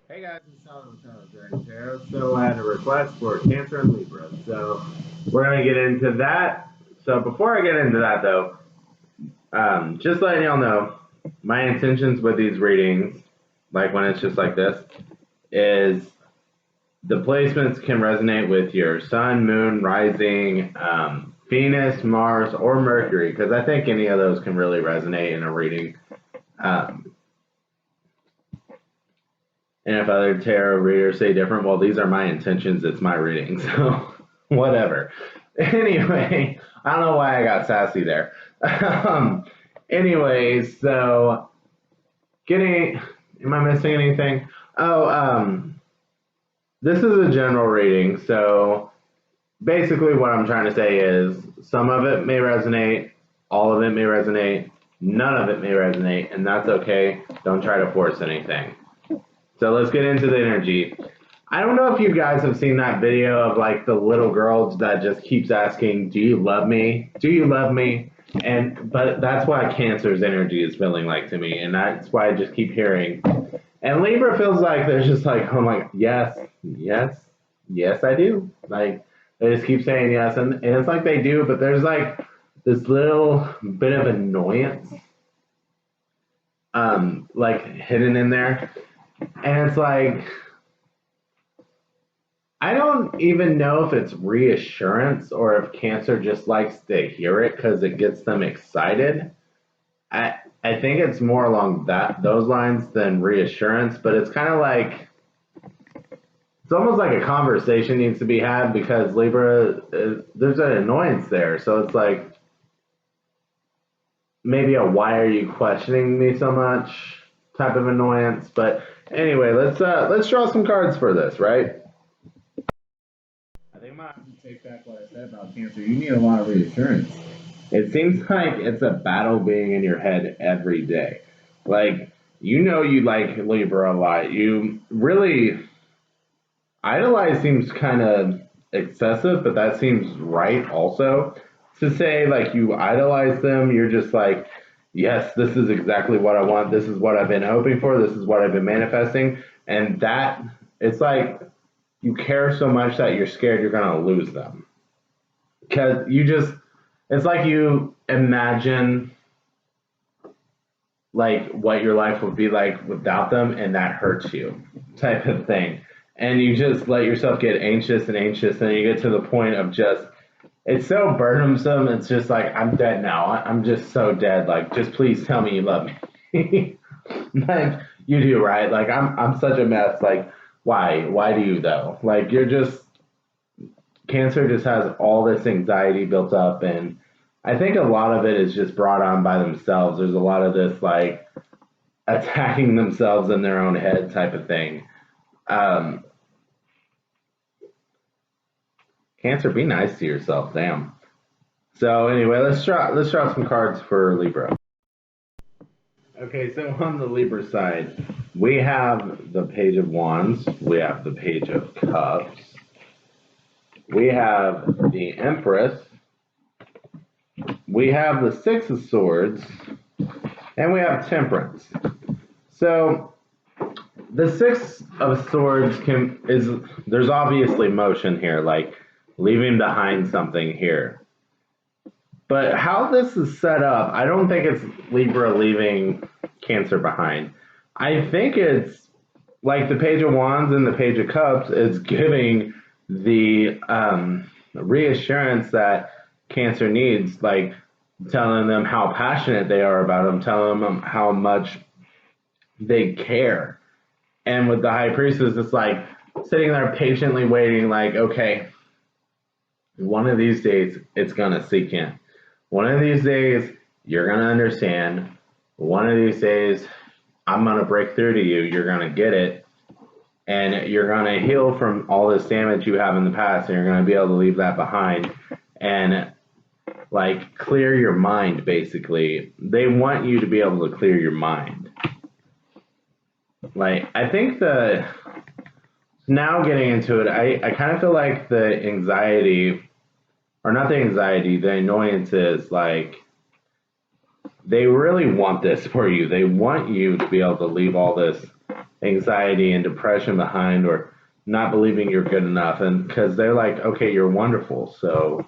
Hey guys, it's Tyler with Tyler Dragon Tarot. So I had a request for Cancer and Libra. So we're gonna get into that. So before I get into that though, just letting y'all know, my intentions with these readings, like when it's just like this, is the placements can resonate with your sun, moon, rising, Venus, Mars, or Mercury, because I think any of those can really resonate in a reading. Um, And if other tarot readers say different, well, these are my intentions. It's my reading. So, whatever. Anyway, I don't know why I got sassy there. um, anyways, so am I missing anything? Oh, this is a general reading. So, basically, what I'm trying to say is some of it may resonate, all of it may resonate, none of it may resonate, and that's okay. Don't try to force anything. So let's get into the energy. I don't know if you guys have seen that video of like the little girl that just keeps asking, "Do you love me? Do you love me?" But that's why Cancer's energy is feeling like to me, and that's why I just keep hearing. And Libra feels like there's just like, oh my, yes, yes, yes, I do. Like they just keep saying yes, and it's like they do, but there's like this little bit of annoyance, like hidden in there, and it's like I don't even know if it's reassurance or if Cancer just likes to hear it because it gets them excited. I think it's more along those lines than reassurance, but it's kind of like it's almost like a conversation needs to be had because Libra there's an annoyance there, so it's like maybe a "why are you questioning me so much" type of annoyance. But anyway, let's draw some cards for this, right? I think I'm gonna have to take back what I said about Cancer. You need a lot of reassurance. It seems like it's a battle being in your head every day. Like, you like Libra a lot. You really idolize seems kind of excessive, but that seems right also. To say like you idolize them, you're just like, yes, this is exactly what I want. This is what I've been hoping for. This is what I've been manifesting. And that it's like you care so much that you're scared you're gonna lose them because you just it's like you imagine like what your life would be like without them and that hurts you type of thing, and you just let yourself get anxious and anxious and you get to the point of just it's so burdensome. It's just like I'm dead now. I'm just so dead. Like just please tell me you love me. Like you do, right? Like I'm such a mess. Like why do you though? Like you're just Cancer just has all this anxiety built up, and I think a lot of it is just brought on by themselves. There's a lot of this like attacking themselves in their own head type of thing. um Cancer, be nice to yourself, damn. So anyway, let's draw some cards for Libra. Okay, so on the Libra side, we have the Page of Wands, we have the Page of Cups, we have the Empress, we have the Six of Swords, and we have Temperance. So the Six of Swords can is there's obviously motion here, like leaving behind something here. But how this is set up, I don't think it's Libra leaving Cancer behind. I think it's like the Page of Wands and the Page of Cups is giving the reassurance that Cancer needs, like telling them how passionate they are about them, telling them how much they care. And with the High Priestess, it's like sitting there patiently waiting, like, okay, one of these days it's gonna sink in. One of these days you're gonna understand. One of these days I'm gonna break through to you. You're gonna get it, and you're gonna heal from all this damage you have in the past, and you're gonna be able to leave that behind and like clear your mind. Basically, they want you to be able to clear your mind. Like I think the now getting into it, I kind of feel like the anxiety, or not the anxiety, the annoyance is like they really want this for you. They want you to be able to leave all this anxiety and depression behind, or not believing you're good enough, and because they're like, okay, you're wonderful, so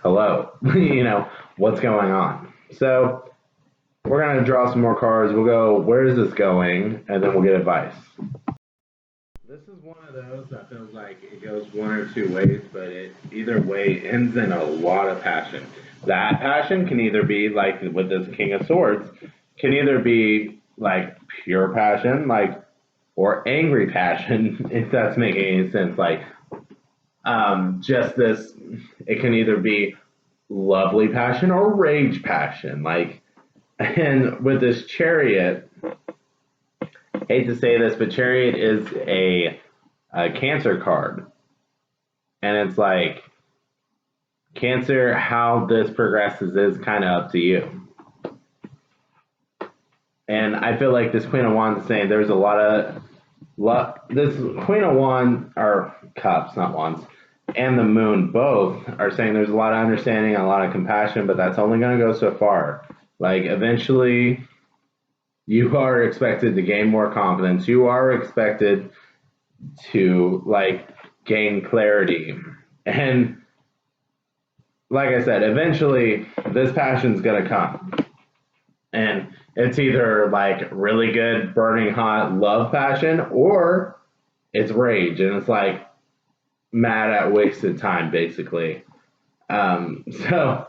hello, what's going on? So we're going to draw some more cards. We'll go, where is this going? And then we'll get advice. This is one of those that feels like it goes one or two ways, but it either way ends in a lot of passion. That passion can either be like with this King of Swords, can either be like pure passion, like, or angry passion, if that's making any sense. Like, just this, it can either be lovely passion or rage passion. Like, and with this Chariot, hate to say this, but Chariot is a Cancer card. And it's like, Cancer, how this progresses is kind of up to you. And I feel like this Queen of Wands is saying there's a lot of, this Queen of Wands, or Cups, not Wands, and the Moon both are saying there's a lot of understanding, a lot of compassion, but that's only going to go so far. Like, eventually, you are expected to gain more confidence. You are expected to, like, gain clarity. And like I said, eventually, this passion's going to come. And it's either, like, really good, burning hot love passion, or it's rage. And it's, like, mad at wasted time, basically. So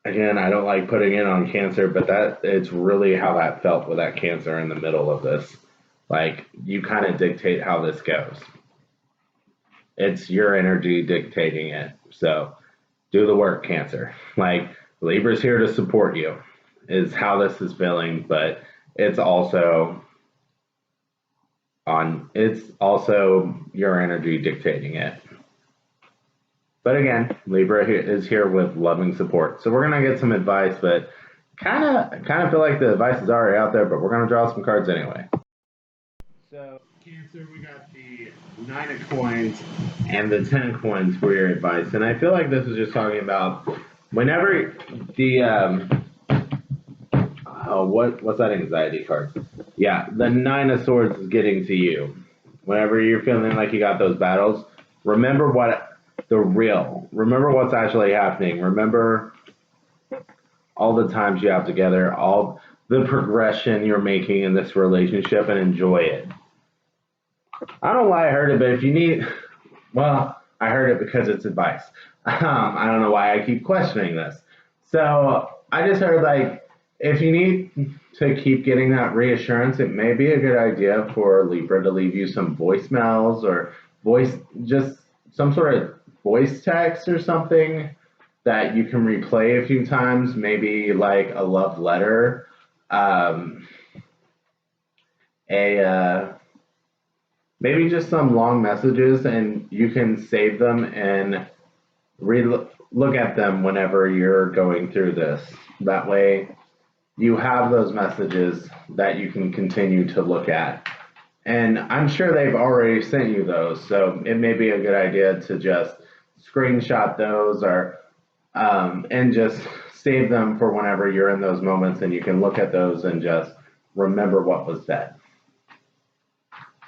again, I don't like putting it on Cancer, but that it's really how that felt with that Cancer in the middle of this. Like, you kind of dictate how this goes. It's your energy dictating it. So do the work, Cancer. Like, Libra's here to support you, is how this is feeling, but it's also your energy dictating it. But again, Libra is here with loving support. So we're going to get some advice, but kind of feel like the advice is already out there, but we're going to draw some cards anyway. So, Cancer, we got the 9 of coins and the 10 of coins for your advice. And I feel like this is just talking about whenever the, what's that anxiety card? Yeah, the 9 of Swords is getting to you. Whenever you're feeling like you got those battles, remember remember what's actually happening. Remember all the times you have together, all the progression you're making in this relationship, and enjoy it. I don't know why I heard it, but if you need, well, I heard it because it's advice. I don't know why I keep questioning this. So I just heard, like, if you need to keep getting that reassurance, it may be a good idea for Libra to leave you some voicemails or just some sort of voice text or something that you can replay a few times, maybe like a love letter, maybe just some long messages, and you can save them and look at them whenever you're going through this. That way you have those messages that you can continue to look at. And I'm sure they've already sent you those, so it may be a good idea to just screenshot those or and just save them for whenever you're in those moments, and you can look at those and just remember what was said.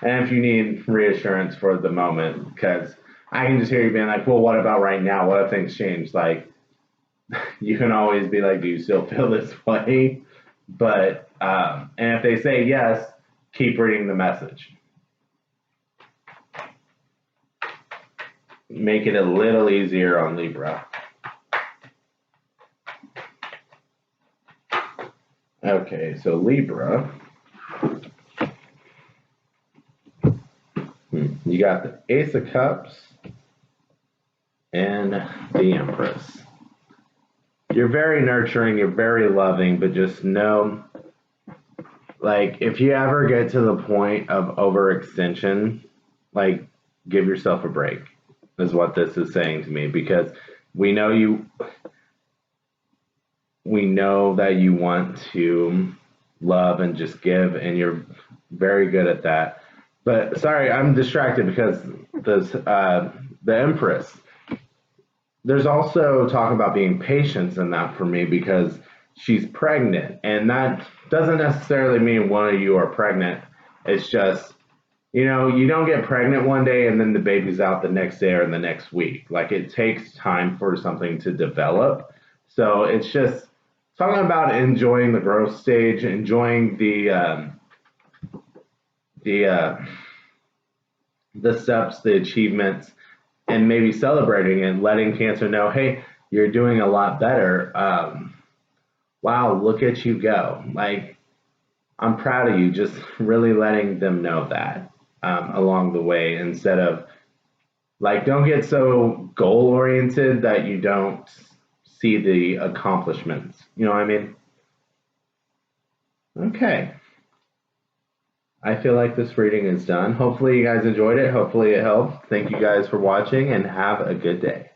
And if you need reassurance for the moment, because I can just hear you being like, well, what about right now? What if things change? Like, you can always be like, do you still feel this way? But, and if they say yes, keep reading the message. Make it a little easier on Libra. Okay, so Libra, you got the Ace of Cups and the Empress. You're very nurturing, you're very loving, but just know, like, if you ever get to the point of overextension, like, give yourself a break, is what this is saying to me, because we know that you want to love and just give, and you're very good at that. But sorry, I'm distracted because the Empress, there's also talk about being patient in that for me, because she's pregnant. And that doesn't necessarily mean one of you are pregnant. It's just, you know, you don't get pregnant one day and then the baby's out the next day or the next week. Like, it takes time for something to develop. So it's just talking about enjoying the growth stage, enjoying the steps, the achievements, and maybe celebrating and letting Cancer know, hey, you're doing a lot better. Wow, look at you go. Like, I'm proud of you. Just really letting them know that along the way, instead of, like, don't get so goal oriented that you don't see the accomplishments. You know what I mean? Okay. I feel like this reading is done. Hopefully you guys enjoyed it. Hopefully it helped. Thank you guys for watching and have a good day.